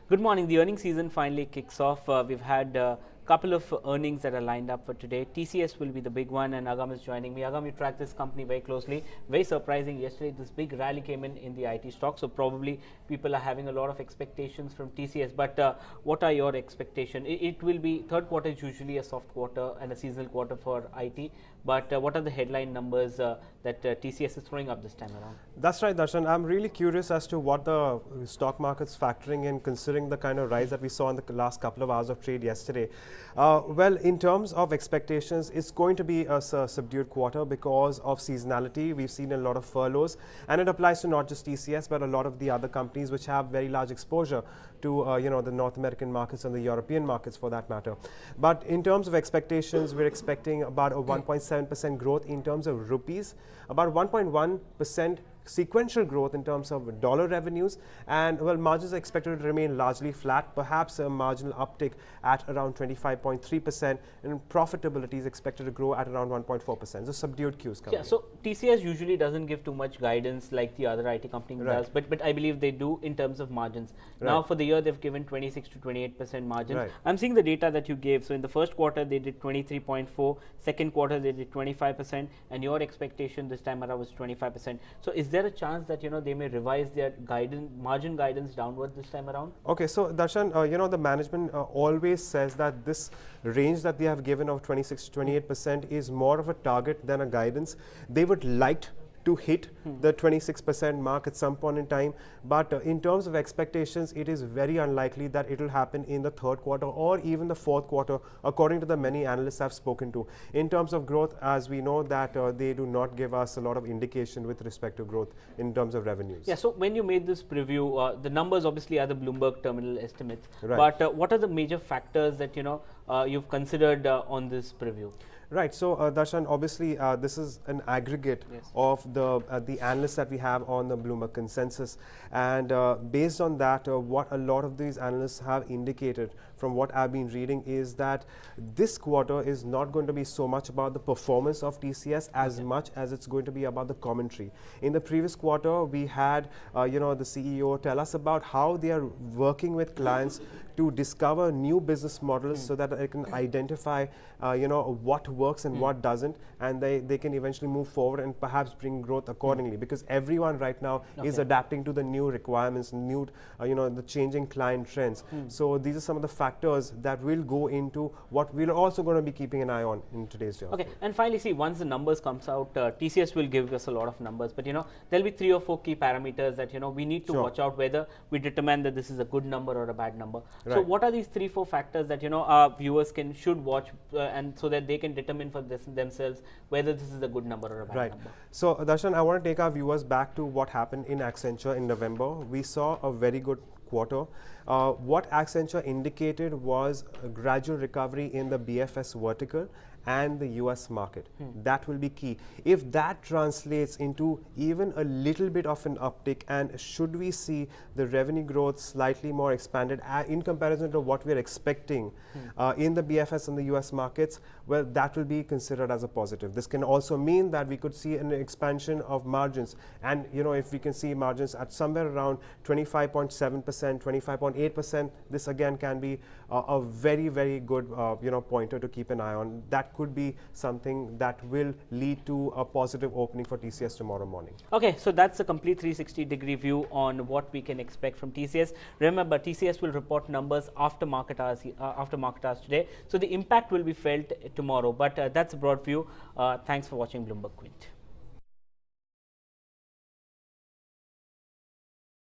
Good morning. The earnings season finally kicks off. We've had a couple of earnings that are lined up for today. TCS will be the big one, and Agam is joining me. Agam, you track this company very closely. Very surprising. Yesterday, this big rally came in the IT stock, so probably people are having a lot of expectations from TCS. But what are your expectations? It will be third quarter is usually a soft quarter and a seasonal quarter for IT. But what are the headline numbers that TCS is throwing up this time around? That's right, Darshan. I'm really curious as to what the stock market's factoring in, considering the kind of rise that we saw in the last couple of hours of trade yesterday. Well, in terms of expectations, it's going to be a subdued quarter because of seasonality. We've seen a lot of furloughs, and it applies to not just TCS, but a lot of the other companies which have very large exposure to the North American markets and the European markets for that matter. But in terms of expectations, we're expecting about a 1.7% growth in terms of rupees, about 1.1% sequential growth in terms of dollar revenues, and well, margins are expected to remain largely flat, perhaps a marginal uptick at around 25.3%, and profitability is expected to grow at around 1.4%. So subdued cues coming. Yeah, so TCS usually doesn't give too much guidance like the other IT company does, but I believe they do in terms of margins. Now for the year they've given 26 to 28% margins. I'm seeing the data that you gave. So in the first quarter they did 23.4, second quarter they did 25%, and your expectation this time around was 25%. So is there a chance that they may revise their margin guidance downward this time around? Okay, so Darshan, the management always says that this range that they have given of 26 to 28% is more of a target than a guidance. They would like to hit the 26% mark at some point in time, but in terms of expectations, it is very unlikely that it will happen in the third quarter or even the fourth quarter, according to the many analysts I've spoken to. In terms of growth, as we know that they do not give us a lot of indication with respect to growth in terms of revenues. Yeah, so when you made this preview, the numbers obviously are the Bloomberg terminal estimates, but what are the major factors that you've considered on this preview? Right. So, Darshan, obviously, this is an aggregate of the analysts that we have on the Bloomberg consensus, and based on that, what a lot of these analysts have indicated from what I've been reading is that this quarter is not going to be so much about the performance of TCS as much as it's going to be about the commentary. In the previous quarter, we had the CEO tell us about how they are working with clients to discover new business models so that they can identify what works and what doesn't, and they can eventually move forward and perhaps bring growth accordingly, because everyone right now is adapting to the new requirements, new the changing client trends. So these are some of the factors that will go into what we're also going to be keeping an eye on in today's job. Okay, and finally, see, once the numbers comes out, TCS will give us a lot of numbers, but there'll be 3 or 4 key parameters that we need to watch out whether we determine that this is a good number or a bad number. So what are these 3-4 factors that our viewers should watch and so that they can determine for themselves whether this is a good number or a bad number? So Darshan, I want to take our viewers back to what happened in Accenture in November. We saw a very good quarter. What Accenture indicated was a gradual recovery in the BFS vertical and the US market. That will be key. If that translates into even a little bit of an uptick, and should we see the revenue growth slightly more expanded in comparison to what we're expecting in the BFS and the US markets, well, that will be considered as a positive. This can also mean that we could see an expansion of margins, and if we can see margins at somewhere around 25.7%, 25.8%, this again can be a very, very good pointer to keep an eye on. That could be something that will lead to a positive opening for TCS tomorrow morning. Okay, so that's a complete 360-degree view on what we can expect from TCS. Remember, TCS will report numbers after market hours today, so the impact will be felt tomorrow. But that's a broad view. Thanks for watching BloombergQuint.